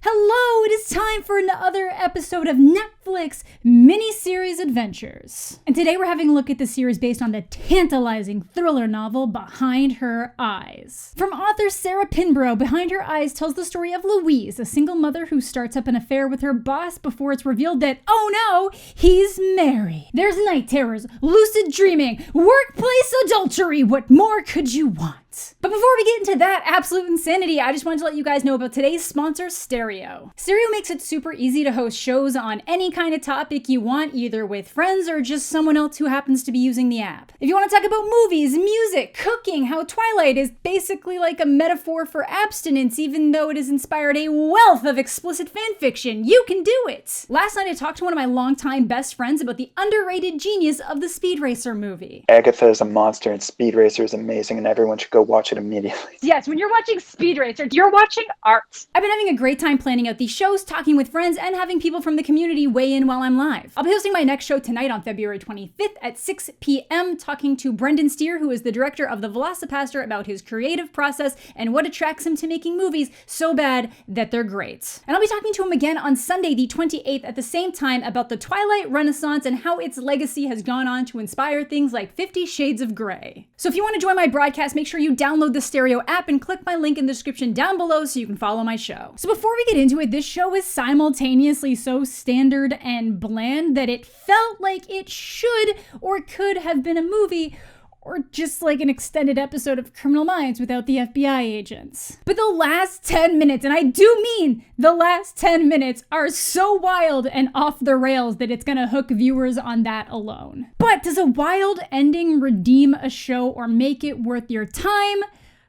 Hello, it is time for another episode of Netflix miniseries adventures. And today we're having a look at the series based on the tantalizing thriller novel Behind Her Eyes. From author Sarah Pinborough, Behind Her Eyes tells the story of Louise, a single mother who starts up an affair with her boss before it's revealed that, oh no, he's married. There's night terrors, lucid dreaming, workplace adultery. What more could you want? But before we get into that absolute insanity, I just wanted to let you guys know about today's sponsor, Stereo. Stereo makes it super easy to host shows on any kind of topic you want, either with friends or just someone else who happens to be using the app. If you want to talk about movies, music, cooking, how Twilight is basically like a metaphor for abstinence, even though it has inspired a wealth of explicit fanfiction, you can do it! Last night I talked to one of my longtime best friends about the underrated genius of the Speed Racer movie. Agatha is a monster and Speed Racer is amazing and everyone should go watch it immediately. Yes, when you're watching Speed Racer, you're watching art. I've been having a great time planning out these shows, talking with friends, and having people from the community weigh in while I'm live. I'll be hosting my next show tonight on February 25th at 6 p.m. talking to Brendan Steer, who is the director of the Velocipastor, about his creative process and what attracts him to making movies so bad that they're great. And I'll be talking to him again on Sunday the 28th at the same time about the Twilight Renaissance and how its legacy has gone on to inspire things like 50 Shades of Grey. So if you want to join my broadcast, make sure you download the Stereo app and click my link in the description down below so you can follow my show. So before we get into it, this show is simultaneously so standard and bland that it felt like it should or could have been a movie, or just like an extended episode of Criminal Minds without the FBI agents. But the last 10 minutes, and I do mean the last 10 minutes, are so wild and off the rails that it's gonna hook viewers on that alone. But does a wild ending redeem a show or make it worth your time?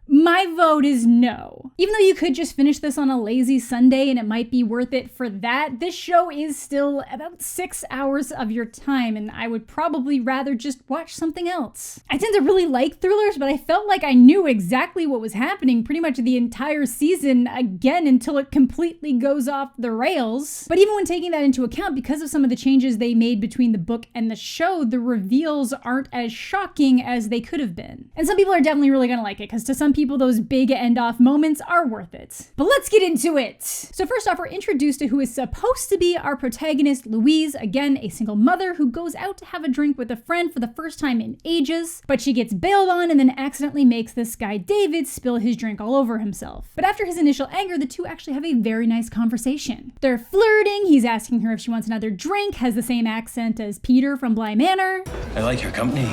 My vote is no. Even though you could just finish this on a lazy Sunday and it might be worth it for that, this show is still about 6 hours of your time and I would probably rather just watch something else. I tend to really like thrillers, but I felt like I knew exactly what was happening pretty much the entire season, again, until it completely goes off the rails. But even when taking that into account, because of some of the changes they made between the book and the show, the reveals aren't as shocking as they could have been. And some people are definitely really gonna like it, because to some people, those big end-off moments are worth it. But let's get into it! So first off, we're introduced to who is supposed to be our protagonist, Louise, again, a single mother who goes out to have a drink with a friend for the first time in ages, but she gets bailed on and then accidentally makes this guy David spill his drink all over himself. But after his initial anger, the two actually have a very nice conversation. They're flirting, he's asking her if she wants another drink, has the same accent as Peter from Bly Manor. I like your company.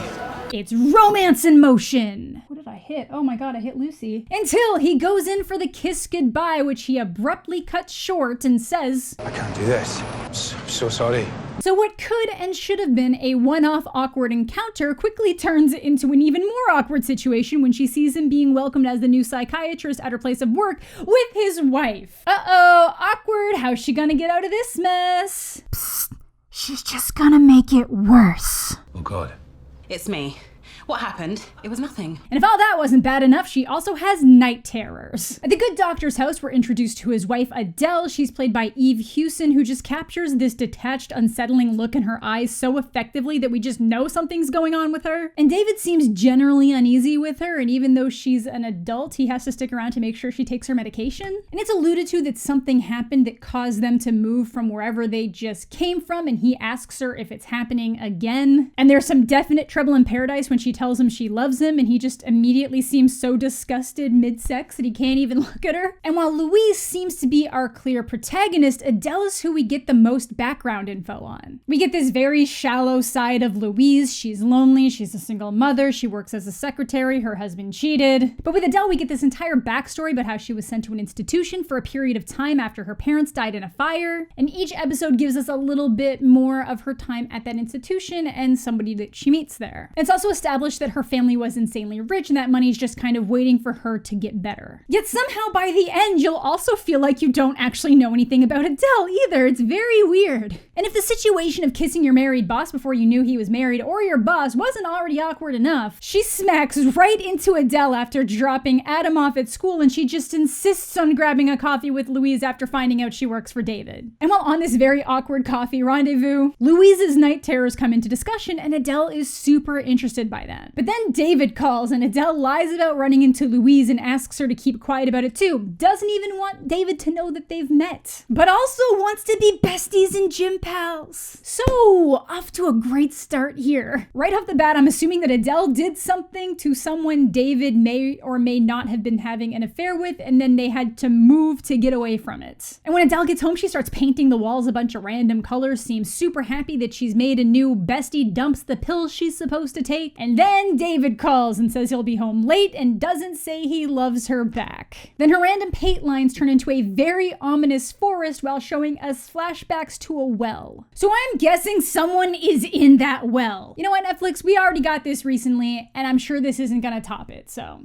It's romance in motion! What did I hit? Oh my god, I hit Lucy. Until he goes in for the kiss goodbye, which he abruptly cuts short and says, I can't do this. I'm so sorry. So what could and should have been a one-off awkward encounter quickly turns into an even more awkward situation when she sees him being welcomed as the new psychiatrist at her place of work with his wife. Uh-oh, awkward. How's she gonna get out of this mess? Psst, she's just gonna make it worse. Oh God. It's me. What happened? It was nothing. And if all that wasn't bad enough, she also has night terrors. At the good doctor's house, we're introduced to his wife, Adele. She's played by Eve Hewson, who just captures this detached, unsettling look in her eyes so effectively that we just know something's going on with her. And David seems generally uneasy with her, and even though she's an adult, he has to stick around to make sure she takes her medication. And it's alluded to that something happened that caused them to move from wherever they just came from, and he asks her if it's happening again. And there's some definite trouble in paradise when she tells him she loves him, and he just immediately seems so disgusted mid-sex that he can't even look at her. And while Louise seems to be our clear protagonist, Adele is who we get the most background info on. We get this very shallow side of Louise. She's lonely, she's a single mother, she works as a secretary, her husband cheated. But with Adele, we get this entire backstory about how she was sent to an institution for a period of time after her parents died in a fire. And each episode gives us a little bit more of her time at that institution and somebody that she meets there. It's also established that her family was insanely rich and that money's just kind of waiting for her to get better. Yet somehow by the end, you'll also feel like you don't actually know anything about Adele either. It's very weird. And if the situation of kissing your married boss before you knew he was married or your boss wasn't already awkward enough, she smacks right into Adele after dropping Adam off at school, and she just insists on grabbing a coffee with Louise after finding out she works for David. And while on this very awkward coffee rendezvous, Louise's night terrors come into discussion and Adele is super interested by them. then. But then David calls and Adele lies about running into Louise and asks her to keep quiet about it too. Doesn't even want David to know that they've met, but also wants to be besties and gym pals. So off to a great start here. Right off the bat, I'm assuming that Adele did something to someone David may or may not have been having an affair with, and then they had to move to get away from it. And when Adele gets home, she starts painting the walls a bunch of random colors, seems super happy that she's made a new bestie, dumps the pills she's supposed to take, and then David calls and says he'll be home late and doesn't say he loves her back. Then her random paint lines turn into a very ominous forest while showing us flashbacks to a well. So I'm guessing someone is in that well. You know what, Netflix, we already got this recently, and I'm sure this isn't gonna top it, so.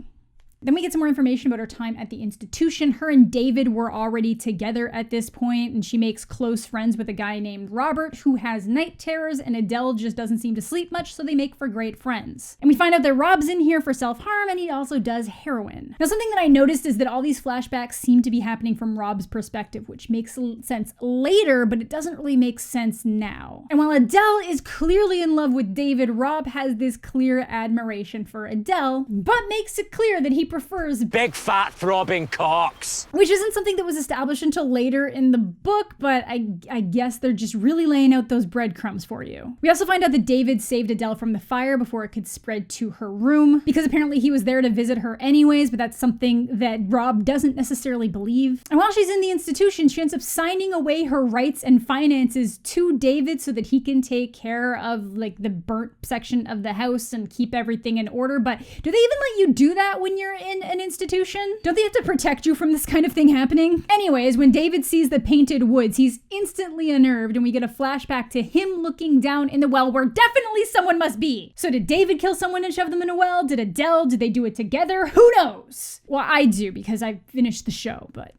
Then we get some more information about her time at the institution. Her and David were already together at this point, and she makes close friends with a guy named Robert who has night terrors, and Adele just doesn't seem to sleep much, so they make for great friends. And we find out that Rob's in here for self-harm, and he also does heroin. Now, something that I noticed is that all these flashbacks seem to be happening from Rob's perspective, which makes sense later, but it doesn't really make sense now. And while Adele is clearly in love with David, Rob has this clear admiration for Adele, but makes it clear that he prefers big fat throbbing cocks, which isn't something that was established until later in the book, but I guess they're just really laying out those breadcrumbs for you. We also find out that David saved Adele from the fire before it could spread to her room, because apparently he was there to visit her anyways, but that's something that Rob doesn't necessarily believe. And while she's in the institution, she ends up signing away her rights and finances to David so that he can take care of like the burnt section of the house and keep everything in order. But do they even let you do that when you're in an institution? Don't they have to protect you from this kind of thing happening? Anyways, when David sees the painted woods, he's instantly unnerved, and we get a flashback to him looking down in the well where definitely someone must be. So did David kill someone and shove them in a well? Did Adele? Did they do it together? Who knows? Well, I do, because I finished the show, but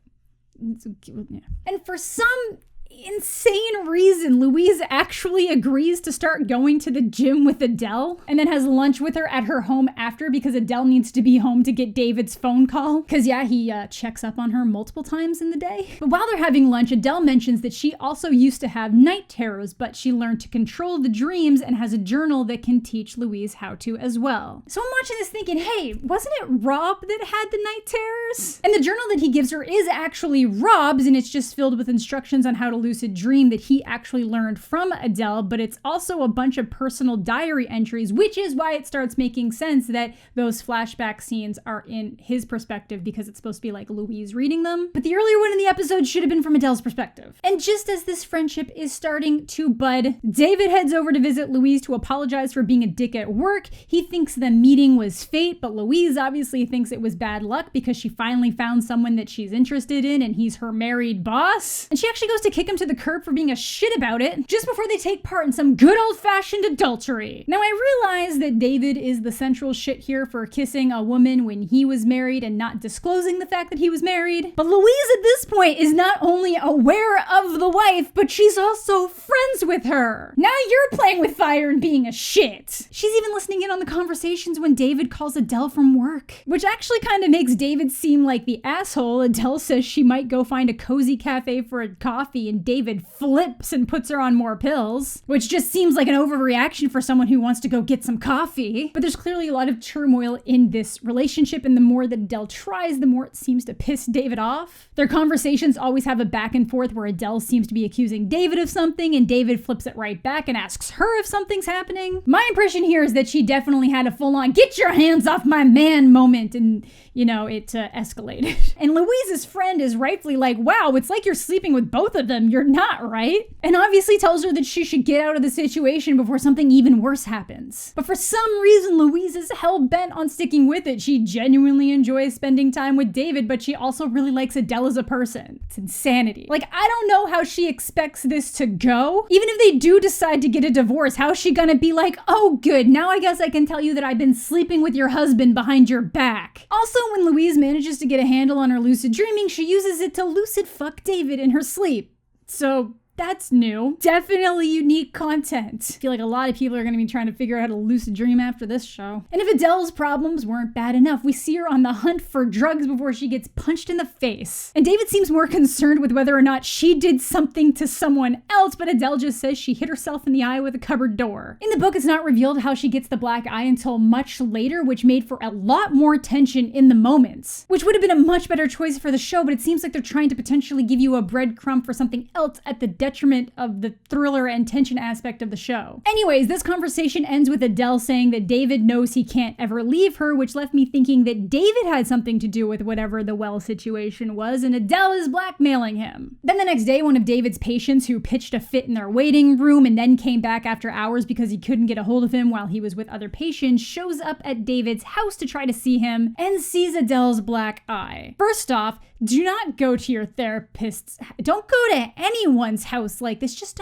yeah. And for some insane reason, Louise actually agrees to start going to the gym with Adele and then has lunch with her at her home after, because Adele needs to be home to get David's phone call. Because yeah, he checks up on her multiple times in the day. But while they're having lunch, Adele mentions that she also used to have night terrors, but she learned to control the dreams and has a journal that can teach Louise how to as well. So I'm watching this thinking, hey, wasn't it Rob that had the night terrors? And the journal that he gives her is actually Rob's, and it's just filled with instructions on how to lucid dream that he actually learned from Adele, but it's also a bunch of personal diary entries, which is why it starts making sense that those flashback scenes are in his perspective, because it's supposed to be like Louise reading them. But the earlier one in the episode should have been from Adele's perspective. And just as this friendship is starting to bud, David heads over to visit Louise to apologize for being a dick at work. He thinks the meeting was fate, but Louise obviously thinks it was bad luck because she finally found someone that she's interested in, and he's her married boss. And she actually goes to kick him to the curb for being a shit about it just before they take part in some good old-fashioned adultery. Now, I realize that David is the central shit here for kissing a woman when he was married and not disclosing the fact that he was married, but Louise at this point is not only aware of the wife, but she's also friends with her. Now you're playing with fire and being a shit. She's even listening in on the conversations when David calls Adele from work, which actually kind of makes David seem like the asshole. Adele says she might go find a cozy cafe for a coffee, and David flips and puts her on more pills, which just seems like an overreaction for someone who wants to go get some coffee. But there's clearly a lot of turmoil in this relationship, and the more that Adele tries, the more it seems to piss David off. Their conversations always have a back and forth where Adele seems to be accusing David of something, and David flips it right back and asks her if something's happening. My impression here is that she definitely had a full-on "get your hands off my man" moment, and you know, it escalated. And Louise's friend is rightfully like, wow, it's like you're sleeping with both of them. You're not, right? And obviously tells her that she should get out of the situation before something even worse happens. But for some reason, Louise is hell-bent on sticking with it. She genuinely enjoys spending time with David, but she also really likes Adele as a person. It's insanity. Like, I don't know how she expects this to go. Even if they do decide to get a divorce, how is she gonna be like, oh good, now I guess I can tell you that I've been sleeping with your husband behind your back. Also, when Louise manages to get a handle on her lucid dreaming, she uses it to lucid fuck David in her sleep. So That's new. Definitely unique content. I feel like a lot of people are going to be trying to figure out how to lucid dream after this show. And if Adele's problems weren't bad enough, we see her on the hunt for drugs before she gets punched in the face. And David seems more concerned with whether or not she did something to someone else, but Adele just says she hit herself in the eye with a cupboard door. In the book, it's not revealed how she gets the black eye until much later, which made for a lot more tension in the moments, which would have been a much better choice for the show, but it seems like they're trying to potentially give you a breadcrumb for something else at the detriment of the thriller and tension aspect of the show. Anyways, this conversation ends with Adele saying that David knows he can't ever leave her, which left me thinking that David had something to do with whatever the well situation was, and Adele is blackmailing him. Then the next day, one of David's patients who pitched a fit in their waiting room and then came back after hours because he couldn't get a hold of him while he was with other patients shows up at David's house to try to see him and sees Adele's black eye. First off, do not go to your therapist's. Don't go to anyone's house like this. Just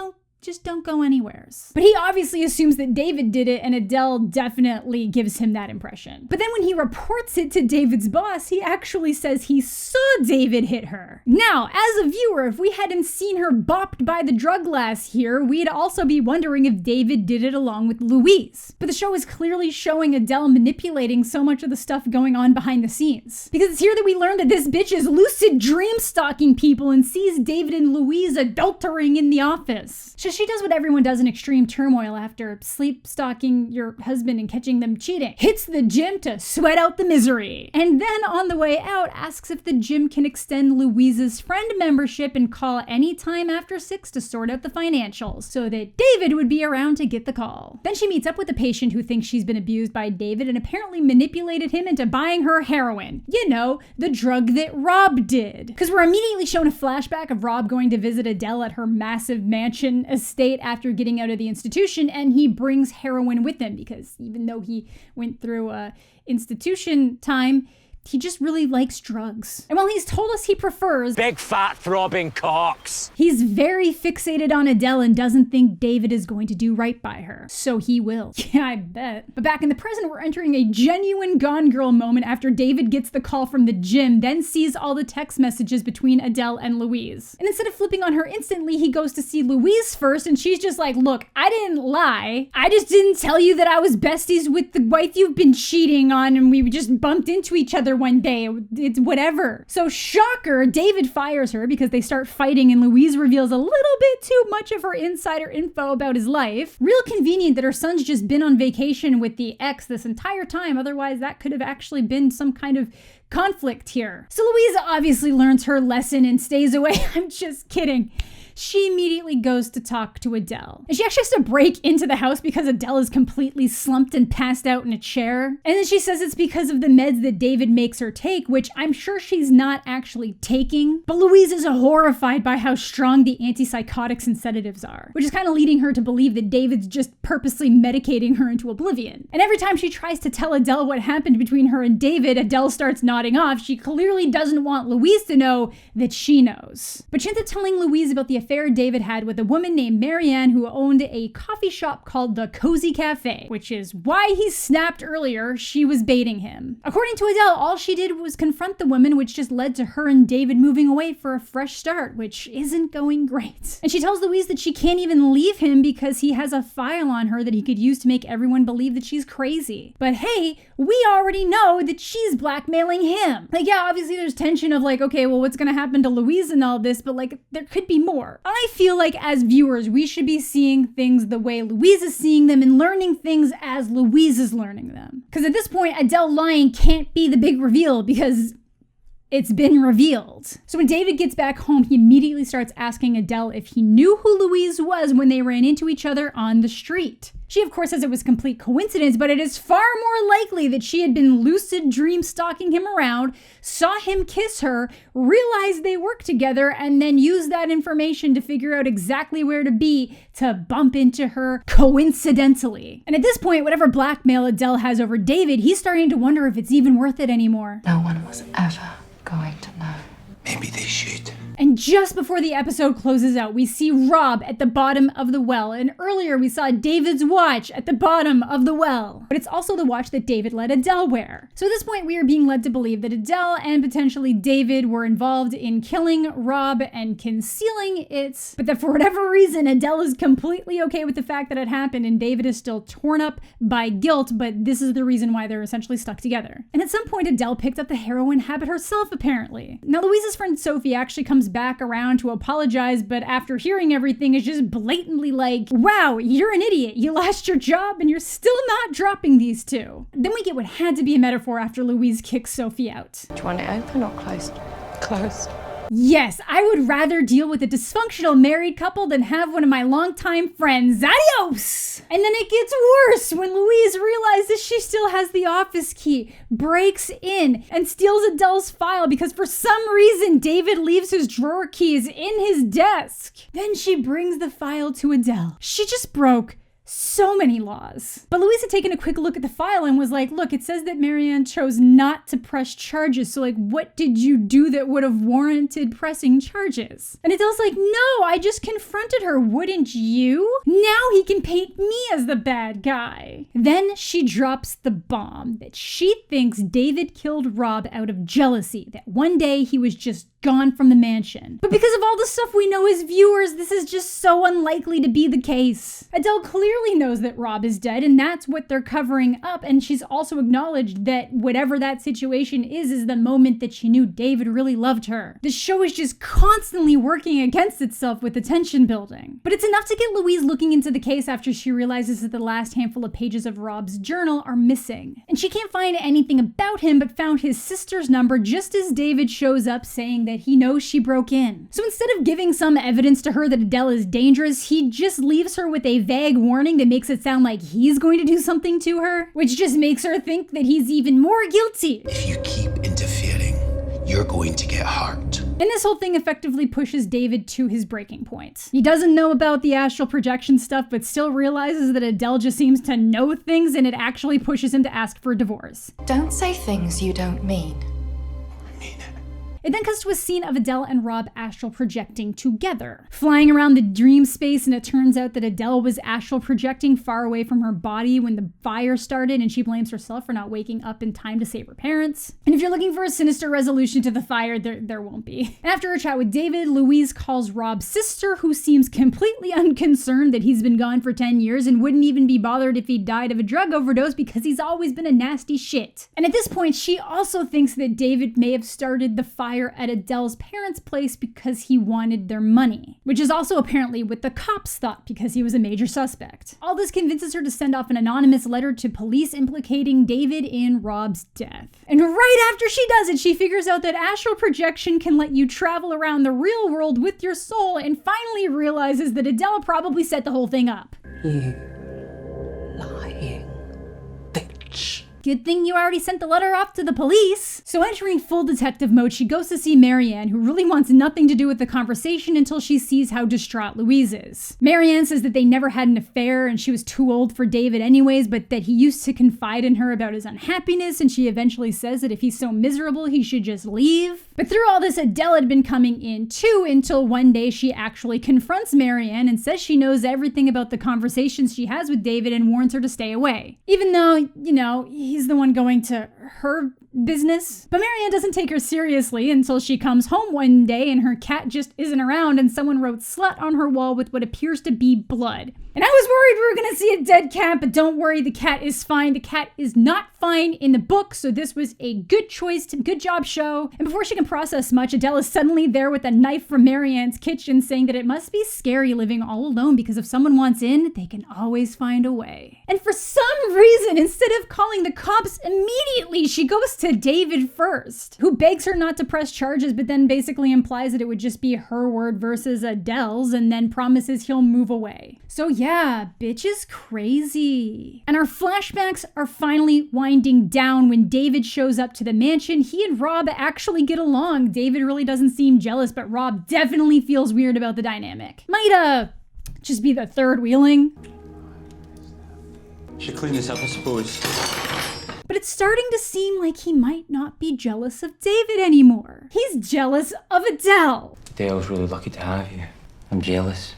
don't go anywheres. But he obviously assumes that David did it, and Adele definitely gives him that impression. But then when he reports it to David's boss, he actually says he saw David hit her. Now, as a viewer, if we hadn't seen her bopped by the drug lass here, we'd also be wondering if David did it along with Louise. But the show is clearly showing Adele manipulating so much of the stuff going on behind the scenes. Because it's here that we learn that this bitch is lucid dream stalking people and sees David and Louise adultering in the office. She does what everyone does in extreme turmoil after sleep stalking your husband and catching them cheating. Hits the gym to sweat out the misery. And then on the way out, asks if the gym can extend Louise's friend membership and call anytime after 6 to sort out the financials so that David would be around to get the call. Then she meets up with a patient who thinks she's been abused by David and apparently manipulated him into buying her heroin. You know, the drug that Rob did. Because we're immediately shown a flashback of Rob going to visit Adele at her massive mansion estate after getting out of the institution, and he brings heroin with him because even though he went through institution time, he just really likes drugs. And while he's told us he prefers Big fat throbbing cocks, he's very fixated on Adele and doesn't think David is going to do right by her. So he will. Yeah, I bet. But back in the present, we're entering a genuine Gone Girl moment after David gets the call from the gym, then sees all the text messages between Adele and Louise. And instead of flipping on her instantly, he goes to see Louise first, and she's just like, look, I didn't lie. I just didn't tell you that I was besties with the wife you've been cheating on, and we just bumped into each other one day. It's whatever. So shocker, David fires her because they start fighting and Louise reveals a little bit too much of her insider info about his life. Real convenient that her son's just been on vacation with the ex this entire time. Otherwise, that could have actually been some kind of conflict here. So Louise obviously learns her lesson and stays away. I'm just kidding. She immediately goes to talk to Adele. And she actually has to break into the house because Adele is completely slumped and passed out in a chair. And then she says it's because of the meds that David makes her take, which I'm sure she's not actually taking. But Louise is horrified by how strong the antipsychotics and sedatives are, which is kind of leading her to believe that David's just purposely medicating her into oblivion. And every time she tries to tell Adele what happened between her and David, Adele starts nodding off. She clearly doesn't want Louise to know that she knows. But she ends up telling Louise about the affair David had with a woman named Marianne who owned a coffee shop called the Cozy Cafe, which is why he snapped earlier she was baiting him. According to Adele, all she did was confront the woman, which just led to her and David moving away for a fresh start, which isn't going great. And she tells Louise that she can't even leave him because he has a file on her that he could use to make everyone believe that she's crazy. But hey, we already know that she's blackmailing him. Like, yeah, obviously there's tension of like, okay, well, what's gonna happen to Louise and all this, but like, there could be more. I feel like as viewers, we should be seeing things the way Louise is seeing them and learning things as Louise is learning them. Because at this point, Adele lying can't be the big reveal because it's been revealed. So when David gets back home, he immediately starts asking Adele if he knew who Louise was when they ran into each other on the street. She, of course, says it was complete coincidence, but it is far more likely that she had been lucid dream stalking him around, saw him kiss her, realized they worked together, and then used that information to figure out exactly where to be to bump into her coincidentally. And at this point, whatever blackmail Adele has over David, he's starting to wonder if it's even worth it anymore. No one was ever going to know. Maybe they should. And just before the episode closes out, we see Rob at the bottom of the well. And earlier we saw David's watch at the bottom of the well. But it's also the watch that David let Adele wear. So at this point, we are being led to believe that Adele and potentially David were involved in killing Rob and concealing it. But that for whatever reason, Adele is completely okay with the fact that it happened and David is still torn up by guilt, but this is the reason why they're essentially stuck together. And at some point, Adele picked up the heroin habit herself, apparently. Now, Louise's friend Sophie actually comes back around to apologize, but after hearing everything is just blatantly like, wow, you're an idiot. You lost your job and you're still not dropping these two. Then we get what had to be a metaphor after Louise kicks Sophie out. Do you want it open or closed? Closed. Yes, I would rather deal with a dysfunctional married couple than have one of my longtime friends. Adios! And then it gets worse when Louise realizes she still has the office key, breaks in, and steals Adele's file because for some reason David leaves his drawer keys in his desk. Then she brings the file to Adele. She just broke so many laws. But Louise had taken a quick look at the file and was like, look, it says that Marianne chose not to press charges. So like, what did you do that would have warranted pressing charges? And Adele's like, no, I just confronted her. Wouldn't you? Now he can paint me as the bad guy. Then she drops the bomb that she thinks David killed Rob out of jealousy, that one day he was just gone from the mansion. But because of all the stuff we know as viewers, this is just so unlikely to be the case. Adele clearly knows that Rob is dead, and that's what they're covering up, and she's also acknowledged that whatever that situation is the moment that she knew David really loved her. The show is just constantly working against itself with the tension building. But it's enough to get Louise looking into the case after she realizes that the last handful of pages of Rob's journal are missing. And she can't find anything about him, but found his sister's number just as David shows up saying that he knows she broke in. So instead of giving some evidence to her that Adele is dangerous, he just leaves her with a vague warning that makes it sound like he's going to do something to her, which just makes her think that he's even more guilty. If you keep interfering, you're going to get hurt. And this whole thing effectively pushes David to his breaking point. He doesn't know about the astral projection stuff, but still realizes that Adele just seems to know things, and it actually pushes him to ask for a divorce. Don't say things you don't mean. It then cuts to a scene of Adele and Rob astral projecting together, flying around the dream space, and it turns out that Adele was astral projecting far away from her body when the fire started, and she blames herself for not waking up in time to save her parents. And if you're looking for a sinister resolution to the fire, there won't be. And after a chat with David, Louise calls Rob's sister, who seems completely unconcerned that he's been gone for 10 years and wouldn't even be bothered if he died of a drug overdose because he's always been a nasty shit. And at this point, she also thinks that David may have started the fire at Adele's parents' place because he wanted their money, which is also apparently what the cops thought because he was a major suspect. All this convinces her to send off an anonymous letter to police implicating David in Rob's death. And right after she does it, she figures out that astral projection can let you travel around the real world with your soul, and finally realizes that Adele probably set the whole thing up. You lying bitch. Good thing you already sent the letter off to the police. So entering full detective mode, she goes to see Marianne, who really wants nothing to do with the conversation until she sees how distraught Louise is. Marianne says that they never had an affair and she was too old for David anyways, but that he used to confide in her about his unhappiness, and she eventually says that if he's so miserable, he should just leave. But through all this, Adele had been coming in too, until one day she actually confronts Marianne and says she knows everything about the conversations she has with David and warns her to stay away. Even though, you know, he's the one going to her business. But Marianne doesn't take her seriously until she comes home one day and her cat just isn't around, and someone wrote slut on her wall with what appears to be blood. And I was worried we were gonna see a dead cat, but don't worry, the cat is fine. The cat is not fine in the book, so this was a good choice. Good job, show. And before she can process much, Adele is suddenly there with a knife from Marianne's kitchen, saying that it must be scary living all alone because if someone wants in, they can always find a way. And for some reason, instead of calling the cops immediately, she goes to David first, who begs her not to press charges, but then basically implies that it would just be her word versus Adele's, and then promises he'll move away. So yeah, bitch is crazy. And our flashbacks are finally winding down when David shows up to the mansion. He and Rob actually get along. David really doesn't seem jealous, but Rob definitely feels weird about the dynamic. Might just be the third wheeling. Should clean this up, I suppose. But But it's starting to seem like he might not be jealous of David anymore. He's jealous of Adele. Dale's really lucky to have you. I'm jealous.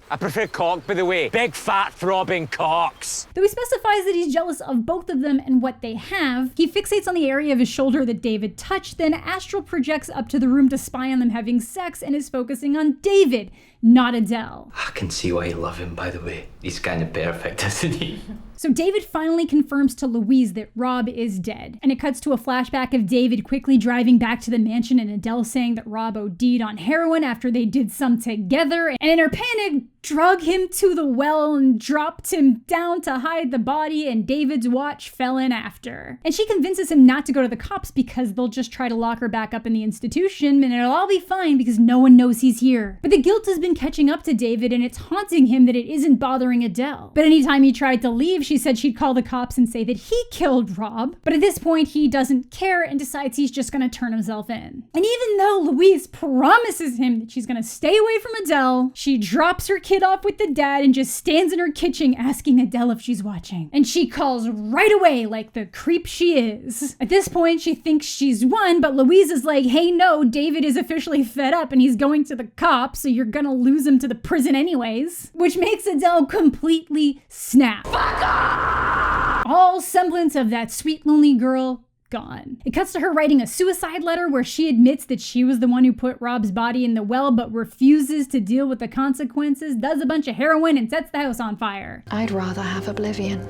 I prefer cock, by the way. Big, fat, throbbing cocks. Though he specifies that he's jealous of both of them and what they have, he fixates on the area of his shoulder that David touched, then astral projects up to the room to spy on them having sex and is focusing on David, not Adele. I can see why you love him, by the way. He's kind of perfect, isn't he? So David finally confirms to Louise that Rob is dead, and it cuts to a flashback of David quickly driving back to the mansion and Adele saying that Rob OD'd on heroin after they did some together, and in her panic, drug him to the well and dropped him down to hide the body, and David's watch fell in after. And she convinces him not to go to the cops because they'll just try to lock her back up in the institution and it'll all be fine because no one knows he's here. But the guilt has been catching up to David and it's haunting him that it isn't bothering Adele. But anytime he tried to leave, she said she'd call the cops and say that he killed Rob. But at this point, he doesn't care and decides he's just gonna turn himself in. And even though Louise promises him that she's gonna stay away from Adele, she drops her kid off with the dad and just stands in her kitchen asking Adele if she's watching. And she calls right away like the creep she is. At this point, she thinks she's won, but Louise is like, hey no, David is officially fed up and he's going to the cops, so you're gonna lose him to the prison anyways. Which makes Adele completely snap. Fuck off! All semblance of that sweet lonely girl gone. It cuts to her writing a suicide letter where she admits that she was the one who put Rob's body in the well but refuses to deal with the consequences, does a bunch of heroin, and sets the house on fire. I'd rather have oblivion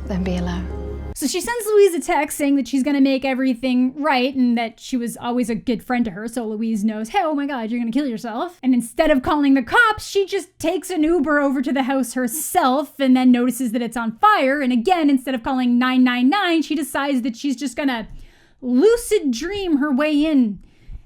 than be alone. So she sends Louise a text saying that she's gonna make everything right and that she was always a good friend to her, so Louise knows, hey, oh my god, you're gonna kill yourself. And instead of calling the cops, she just takes an Uber over to the house herself and then notices that it's on fire. And again, instead of calling 999, she decides that she's just gonna lucid dream her way in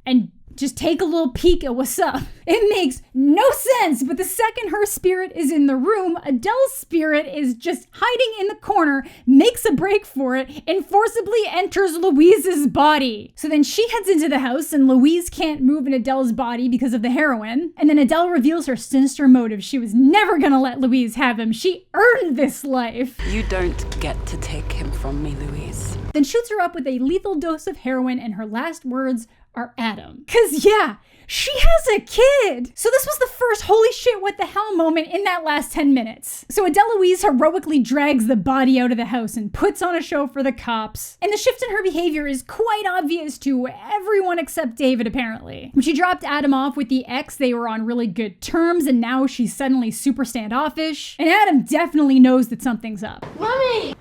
and just take a little peek at what's up. It makes no sense, but the second her spirit is in the room, Adele's spirit is just hiding in the corner, makes a break for it, and forcibly enters Louise's body. So then she heads into the house, and Louise can't move in Adele's body because of the heroin. And then Adele reveals her sinister motive. She was never gonna let Louise have him. She earned this life. You don't get to take him from me, Louise. Then shoots her up with a lethal dose of heroin, and her last words are Adam. 'Cause yeah, she has a kid. So this was the first holy shit what the hell moment in that last 10 minutes. So Adele Louise heroically drags the body out of the house and puts on a show for the cops. And the shift in her behavior is quite obvious to everyone except David apparently. When she dropped Adam off with the ex, they were on really good terms and now she's suddenly super standoffish. And Adam definitely knows that something's up. Mommy!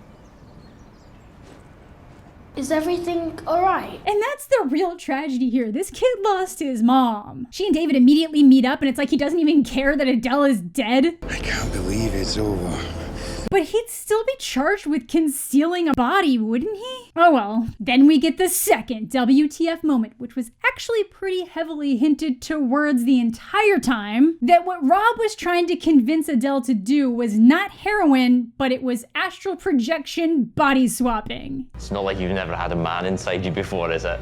Is everything alright? And that's the real tragedy here. This kid lost his mom. She and David immediately meet up and it's like he doesn't even care that Adele is dead. I can't believe it's over. But he'd still be charged with concealing a body, wouldn't he? Oh well. Then we get the second WTF moment, which was actually pretty heavily hinted towards the entire time, that what Rob was trying to convince Adele to do was not heroin, but it was astral projection body swapping. It's not like you've never had a man inside you before, is it?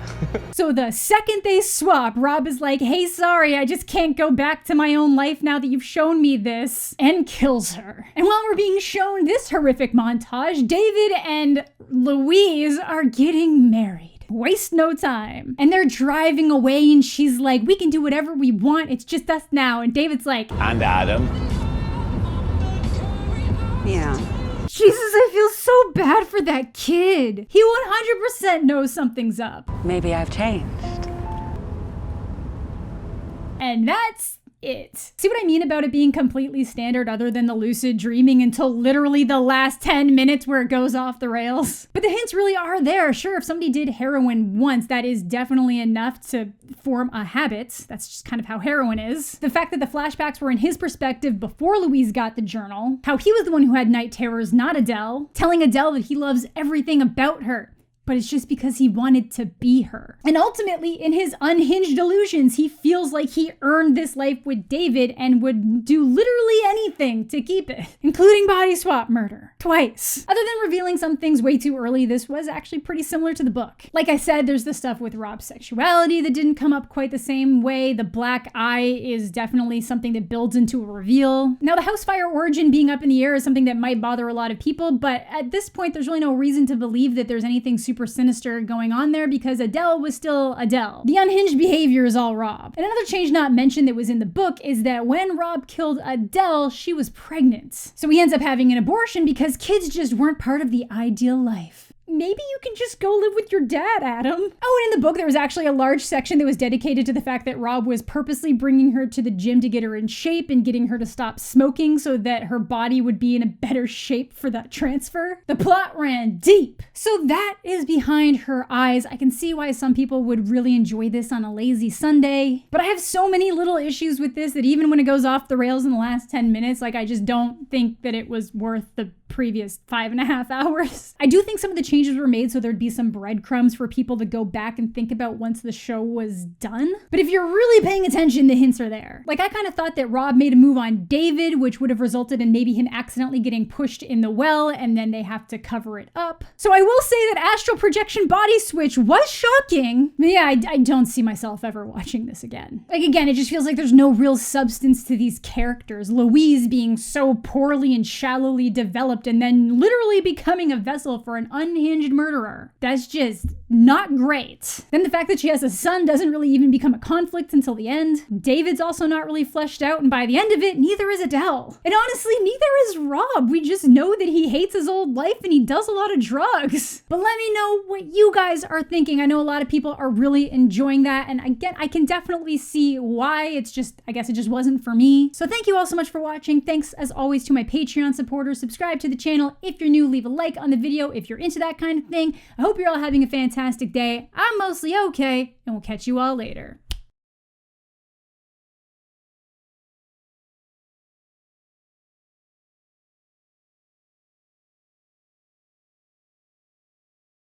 So the second they swap, Rob is like, hey, sorry, I just can't go back to my own life now that you've shown me this, and kills her. And while we're being shown this horrific montage, David and Louise are getting married. Waste no time. And they're driving away and she's like, we can do whatever we want, it's just us now. And David's like, And Adam. Yeah. Jesus, I feel so bad for that kid. He 100% knows something's up. Maybe I've changed. And that's it. See what I mean about it being completely standard other than the lucid dreaming until literally the last 10 minutes where it goes off the rails? But the hints really are there. Sure, if somebody did heroin once, that is definitely enough to form a habit. That's just kind of how heroin is. The fact that the flashbacks were in his perspective before Louise got the journal, how he was the one who had night terrors, not Adele, telling Adele that he loves everything about her. but it's just because he wanted to be her. And ultimately, in his unhinged delusions, he feels like he earned this life with David and would do literally anything to keep it, including body swap murder. Twice. Other than revealing some things way too early, this was actually pretty similar to the book. Like I said, there's the stuff with Rob's sexuality that didn't come up quite the same way. The black eye is definitely something that builds into a reveal. Now, the house fire origin being up in the air is something that might bother a lot of people, but at this point, there's really no reason to believe that there's anything super sinister going on there because Adele was still Adele. The unhinged behavior is all Rob. And another change not mentioned that was in the book is that when Rob killed Adele, she was pregnant. So he ends up having an abortion because kids just weren't part of the ideal life. Maybe you can just go live with your dad, Adam. Oh, and in the book, there was actually a large section that was dedicated to the fact that Rob was purposely bringing her to the gym to get her in shape and getting her to stop smoking so that her body would be in a better shape for that transfer. The plot ran deep. So that is behind her eyes. I can see why some people would really enjoy this on a lazy Sunday, but I have so many little issues with this that even when it goes off the rails in the last 10 minutes, like I just don't think that it was worth the previous 5.5 hours. I do think some of the changes were made so there'd be some breadcrumbs for people to go back and think about once the show was done. But if you're really paying attention, the hints are there. Like I kind of thought that Rob made a move on David, which would have resulted in maybe him accidentally getting pushed in the well and then they have to cover it up. So I will say that astral projection body switch was shocking. But yeah, I don't see myself ever watching this again. Like again, it just feels like there's no real substance to these characters. Louise being so poorly and shallowly developed and then literally becoming a vessel for an unhinged murderer. That's just not great. Then the fact that she has a son doesn't really even become a conflict until the end. David's also not really fleshed out, and by the end of it, neither is Adele. And honestly, neither is Rob. We just know that he hates his old life and he does a lot of drugs. But let me know what you guys are thinking. I know a lot of people are really enjoying that, and again, I can definitely see why. It's just, I guess it just wasn't for me. So thank you all so much for watching. Thanks as always to my Patreon supporters. Subscribe to the channel if you're new. Leave a like on the video if you're into that kind of thing. I hope you're all having a fantastic day. I'm mostly okay, and we'll catch you all later.